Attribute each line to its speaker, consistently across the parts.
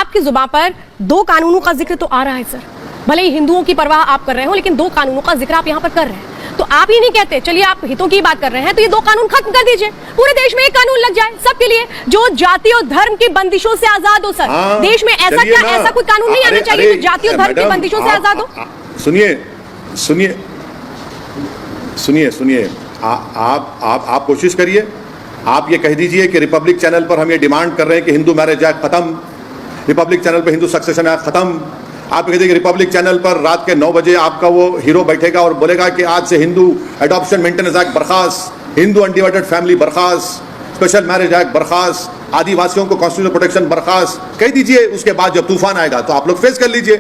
Speaker 1: आपकी जुबान पर दो कानूनों का जिक्र तो आ रहा है सर, भले ही हिंदुओं की परवाह आप कर रहे हो, लेकिन दो कानूनों का जिक्र आप यहाँ पर कर रहे हैं। तो आप ये नहीं कहते, चलिए आप हितों की बात कर रहे हैं, तो ये दो कानून खत्म कर दीजिए, पूरे देश में एक कानून लग जाए सबके लिए, जो जाति और धर्म की बंदिशों से आजाद हो सर। देश में ऐसा क्या, ऐसा कोई कानून नहीं आना चाहिए जो जाति और धर्म की बंदिशों से आजाद हो?
Speaker 2: सुनिए, आप कोशिश करिए, आप ये कह दीजिए कि रिपब्लिक चैनल पर हम ये डिमांड कर रहे हैं कि हिंदू मैरिज एक्ट खत्म, रिपब्लिक चैनल पर हिंदू सक्सेशन एक्ट खत्म। आप कह दीजिए रिपब्लिक चैनल पर रात के 9 बजे आपका वो हीरो बैठेगा और बोलेगा कि आज से हिंदू एडॉप्शन मेंटेनेंस एक्ट बर्खास्त, हिंदू अनडिवाइडेड फैमिली बर्खास्त, स्पेशल मैरिज एक्ट बर्खास्त, आदिवासियों को कॉन्स्टिट्यूशनल प्रोटेक्शन बर्खास्त कह दीजिए। उसके बाद जब तूफान आएगा तो आप लोग फेस कर लीजिए।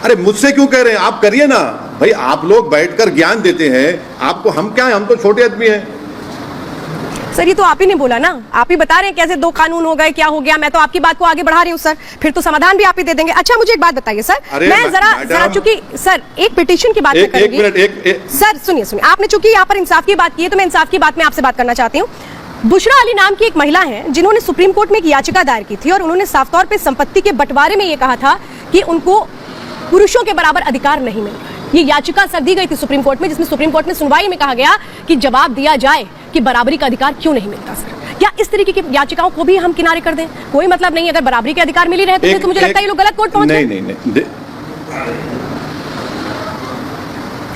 Speaker 2: अरे मुझसे क्यों कह रहे हैं, आप करिए ना भाई, आप लोग बैठकर ज्ञान देते हैं, आपको हम क्या है, हम तो छोटे आदमी हैं।
Speaker 1: सर ये तो आप ही ने बोला ना, आप ही बता रहे हैं कैसे दो कानून हो गए, क्या हो गया, मैं तो आपकी बात को आगे बढ़ा रही हूँ सर, फिर तो समाधान भी आप ही दे देंगे। अच्छा मुझे एक बात बताइए सर, मैं जरा चूंकि सर एक पिटीशन की बात करूंगी सर, सुनिए, आपने चूंकि यहाँ पर इंसाफ की बात की है तो मैं इंसाफ की बात में आपसे बात करना चाहती हूँ। बुशरा अली नाम की एक महिला है जिन्होंने सुप्रीम कोर्ट में एक याचिका दायर की थी और उन्होंने साफ तौर पर संपत्ति के बंटवारे में ये कहा था कि उनको पुरुषों के बराबर अधिकार नहीं मिल रहा। ये याचिका सर दी गई थी सुप्रीम कोर्ट में, जिसमें सुप्रीम कोर्ट में सुनवाई में कहा गया कि जवाब दिया जाए कि बराबरी का अधिकार क्यों नहीं मिलता सर। क्या इस तरीके की याचिकाओं को भी हम किनारे कर दें? कोई मतलब नहीं, अगर बराबरी के अधिकार मिल ही रहे तो मुझे लगता है ये लोग गलत कोर्ट पहुंच गए।
Speaker 2: नहीं।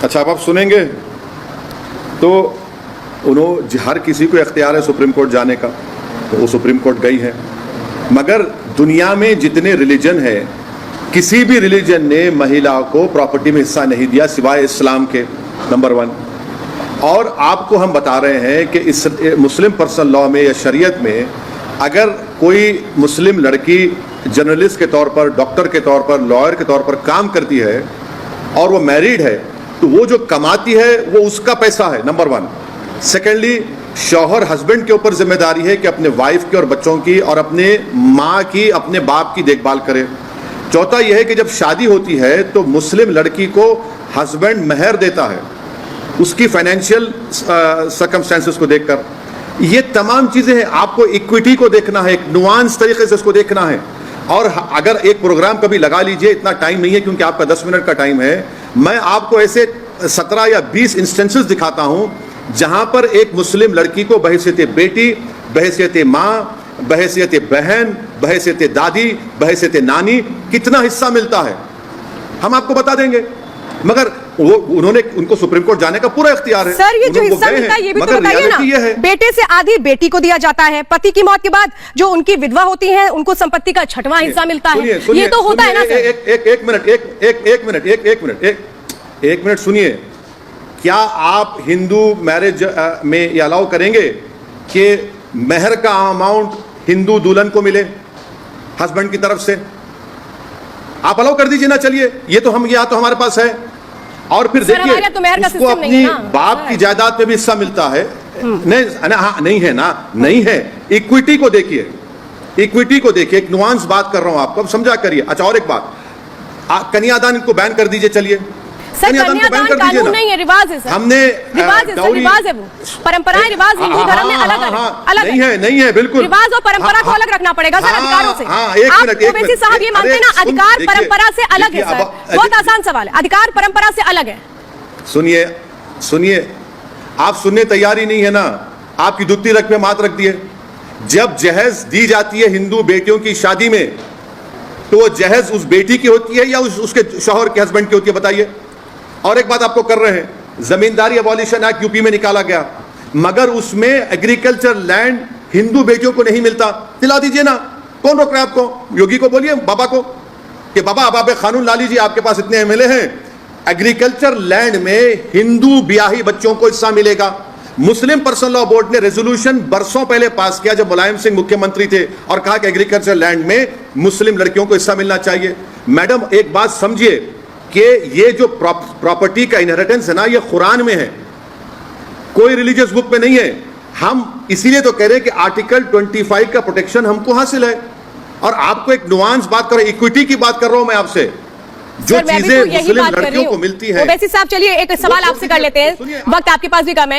Speaker 2: अच्छा आप सुनेंगे तो उन्होंने हर किसी को इख्तियार है सुप्रीम कोर्ट जाने का, तो वो सुप्रीम कोर्ट गई है। मगर दुनिया में जितने रिलीजन है, किसी भी रिलीजन ने महिला को प्रॉपर्टी में हिस्सा नहीं दिया सिवाय इस्लाम के, नंबर 1। और आपको हम बता रहे हैं कि इस मुस्लिम पर्सनल लॉ में या शरीयत में अगर कोई मुस्लिम लड़की जर्नलिस्ट के तौर पर, डॉक्टर के तौर पर, लॉयर के तौर पर काम करती है और वो मैरिड है, तो वो जो कमाती है वो उसका पैसा है, नंबर 1। सेकेंडली, शौहर हस्बैंड के ऊपर जिम्मेदारी है कि अपने वाइफ की और बच्चों की और अपने माँ की, अपने बाप की देखभाल करे। चौथा यह है कि जब शादी होती है तो मुस्लिम लड़की को हस्बैंड मेहर देता है उसकी फाइनेंशियल सर्कमस्टेंसेस को देखकर। ये तमाम चीजें हैं, आपको इक्विटी को देखना है, एक नुआंस तरीके से इसको देखना है। और अगर एक प्रोग्राम कभी लगा लीजिए, इतना टाइम नहीं है क्योंकि आपका 10 मिनट का टाइम है, मैं आपको ऐसे 17 या 20 इंस्टेंसेस दिखाता हूं जहां पर एक मुस्लिम लड़की को बहैसियत बेटी, बहैसियत माँ, बहैसियत बहन, बहैसियत दादी, बहैसियत नानी कितना हिस्सा मिलता है, हम आपको बता देंगे। मगर वो उनको सुप्रीम कोर्ट जाने का पूरा इख्तियार है।
Speaker 1: सर ये जो हिस्सा मिलता है ये भी तो बताइए ना। बेटे से आधी बेटी को दिया जाता है, पति की मौत के बाद जो उनकी विधवा होती हैं उनको संपत्ति का 6वां हिस्सा मिलता है, ये तो होता है ना सर।
Speaker 2: एक मिनट सुनिए, क्या आप हिंदू मैरिज में ये अलाउ करेंगे कि मेहर का अमाउंट हिंदू दुल्हन को मिले हस्बैंड की तरफ से? आप अलाउ कर दीजिए ना, चलिए, ये तो हम यहाँ तो हमारे पास है। और फिर देखिए उसको अपनी बाप की जायदाद में भी हिस्सा मिलता है। नहीं है ना, नहीं है। इक्विटी को देखिए, इक्विटी को देखिए, एक नुआंस बात कर रहा हूं आपको, अब समझा करिए। अच्छा और एक बात, कन्यादान इनको बैन कर दीजिए, चलिए
Speaker 1: कन्यादान कानून नहीं है, रिवाज है सर।
Speaker 2: हमने
Speaker 1: रिवाज है, वो परंपराएं, रिवाज हिंदू धर्म में अलग
Speaker 2: नहीं है, बिल्कुल
Speaker 1: रिवाज और परंपरा को अलग रखना पदेगा सर अधिकारों से।
Speaker 2: आप
Speaker 1: ओवैसी साहब ये मानते हैं ना, अधिकार परंपरा से अलग है सर? बहुत आसान सवाल है, अधिकार परंपरा से अलग है।
Speaker 2: सुनिए, आप सुनने तैयार ही नहीं है ना, आपकी दुत्ती रख पे मात रख दिए। जब जहेज दी जाती है हिंदू बेटियों की शादी में, तो वो जहेज उस बेटी की होती है या उसके शौहर के हस्बैंड की होती है, बताइए। और एक बात आपको कर रहे हैं, जमींदारी अबॉलिशन एक्ट यूपी में निकाला गया, मगर उसमें एग्रीकल्चर लैंड हिंदू बेटियों को नहीं मिलता। दिला दीजिए ना, कौन रोक रहा है आपको? योगी को बोलिए, बाबा को, कि बाबा अब आप कानून ला लीजिए, आपके पास इतने एमएलए हैं, एग्रीकल्चर लैंड में हिंदू ब्याही बच्चों को हिस्सा मिलेगा। मुस्लिम पर्सनल लॉ बोर्ड ने रेजोल्यूशन बरसों पहले पास किया जब मुलायम सिंह मुख्यमंत्री थे, और कहा कि एग्रीकल्चर लैंड में मुस्लिम लड़कियों को हिस्सा मिलना चाहिए। मैडम एक बात समझिए कि ये जो प्रॉपर्टी का इनहेरिटेंस है ना, ये कुरान में है, कोई रिलीजियस बुक में नहीं है। हम इसीलिए तो कह रहे हैं कि आर्टिकल 25 का प्रोटेक्शन हमको हासिल है। और आपको एक नुआंस बात कर रहा हूं, इक्विटी की बात कर रहा हूं मैं आपसे, जो चीजें मुस्लिम लड़कियों को मिलती है।
Speaker 1: ओवैसी साहब चलिए एक सवाल आपसे कर लेते हैं, वक्त आपके पास भी कम है।